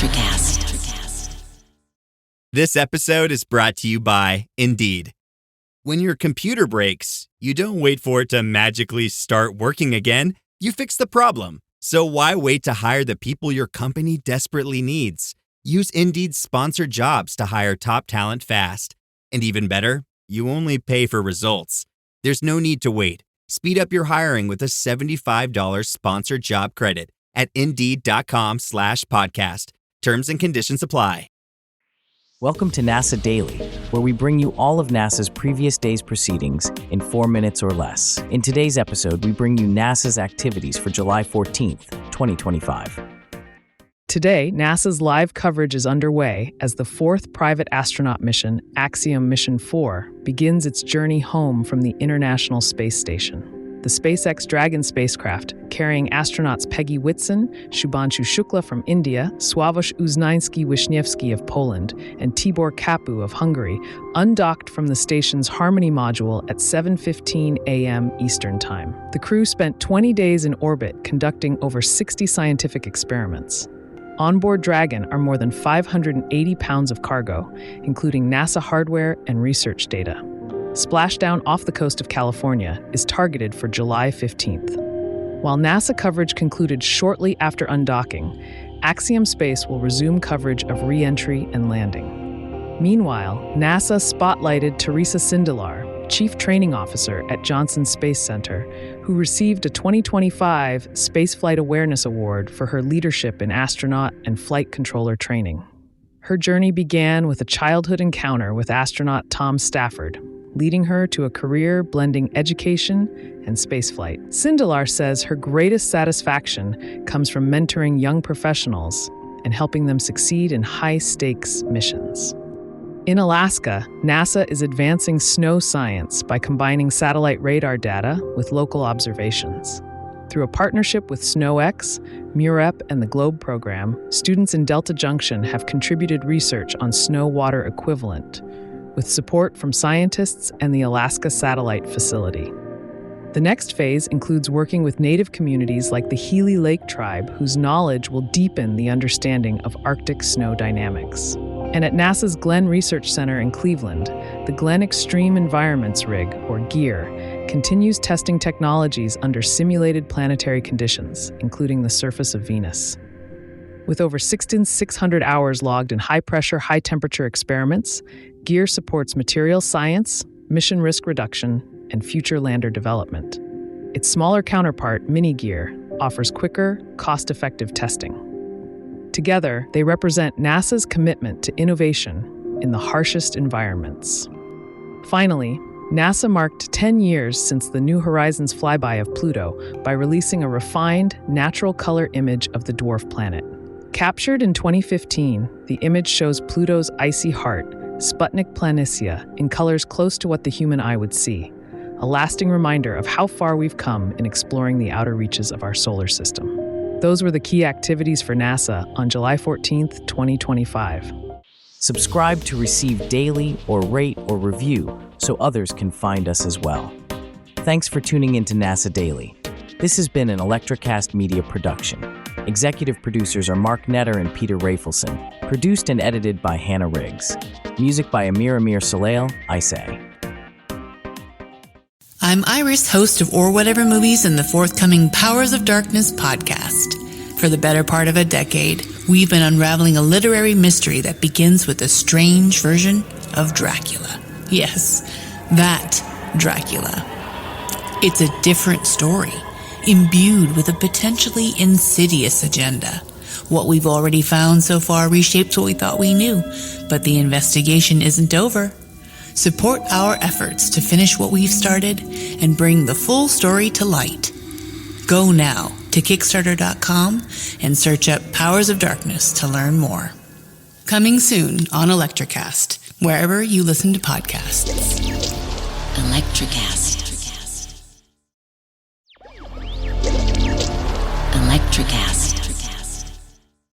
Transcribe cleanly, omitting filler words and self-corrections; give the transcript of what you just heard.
ElectraCast. This episode is brought to you by Indeed. When your computer breaks, you don't wait for it to magically start working again. You fix the problem. So why wait to hire the people your company desperately needs? Use Indeed's sponsored jobs to hire top talent fast. And even better, you only pay for results. There's no need to wait. Speed up your hiring with a $75 sponsored job credit at Indeed.com/podcast. Terms and conditions apply. Welcome to NASA Daily, where we bring you all of NASA's previous day's proceedings in 4 minutes or less. In today's episode, we bring you NASA's activities for July 14th, 2025. Today, NASA's live coverage is underway as the fourth private astronaut mission, Axiom Mission 4, begins its journey home from the International Space Station. The SpaceX Dragon spacecraft, carrying astronauts Peggy Whitson, Shubhanshu Shukla from India, Sławosz Uznański-Wiśniewski of Poland, and Tibor Kapu of Hungary, undocked from the station's Harmony module at 7:15 a.m. Eastern Time. The crew spent 20 days in orbit conducting over 60 scientific experiments. Onboard Dragon are more than 580 pounds of cargo, including NASA hardware and research data. Splashdown off the coast of California is targeted for July 15th. While NASA coverage concluded shortly after undocking, Axiom Space will resume coverage of re-entry and landing. Meanwhile, NASA spotlighted Teresa Sindelar, Chief Training Officer at Johnson Space Center, who received a 2025 Spaceflight Awareness Award for her leadership in astronaut and flight controller training. Her journey began with a childhood encounter with astronaut Tom Stafford, leading her to a career blending education and spaceflight. Sindelar says her greatest satisfaction comes from mentoring young professionals and helping them succeed in high-stakes missions. In Alaska, NASA is advancing snow science by combining satellite radar data with local observations. Through a partnership with SnowX, MUREP, and the GLOBE program, students in Delta Junction have contributed research on snow water equivalent, with support from scientists and the Alaska Satellite Facility. The next phase includes working with native communities like the Healy Lake Tribe, whose knowledge will deepen the understanding of Arctic snow dynamics. And at NASA's Glenn Research Center in Cleveland, the Glenn Extreme Environments Rig, or GEAR, continues testing technologies under simulated planetary conditions, including the surface of Venus. With over 1,600 hours logged in high-pressure, high-temperature experiments, GEAR supports material science, mission risk reduction, and future lander development. Its smaller counterpart, Mini-GEAR, offers quicker, cost-effective testing. Together, they represent NASA's commitment to innovation in the harshest environments. Finally, NASA marked 10 years since the New Horizons flyby of Pluto by releasing a refined, natural color image of the dwarf planet. Captured in 2015, the image shows Pluto's icy heart, Sputnik Planitia, in colors close to what the human eye would see, a lasting reminder of how far we've come in exploring the outer reaches of our solar system. Those were the key activities for NASA on July 14th, 2025. Subscribe to receive daily or rate or review so others can find us as well. Thanks for tuning into NASA Daily. This has been an ElectraCast Media production. Executive producers are Mark Netter and Peter Rafelson. Produced and edited by Hannah Riggs. Music by Amir Salale, I Say. I'm Iris, host of Or Whatever Movies and the forthcoming Powers of Darkness podcast. For the better part of a decade, we've been unraveling a literary mystery that begins with a strange version of Dracula. Yes, that Dracula. It's a different story, imbued with a potentially insidious agenda. What we've already found so far reshapes what we thought we knew, but the investigation isn't over. Support our efforts to finish what we've started and bring the full story to light. Go now to Kickstarter.com and search up Powers of Darkness to learn more. Coming soon on ElectraCast, wherever you listen to podcasts. ElectraCast.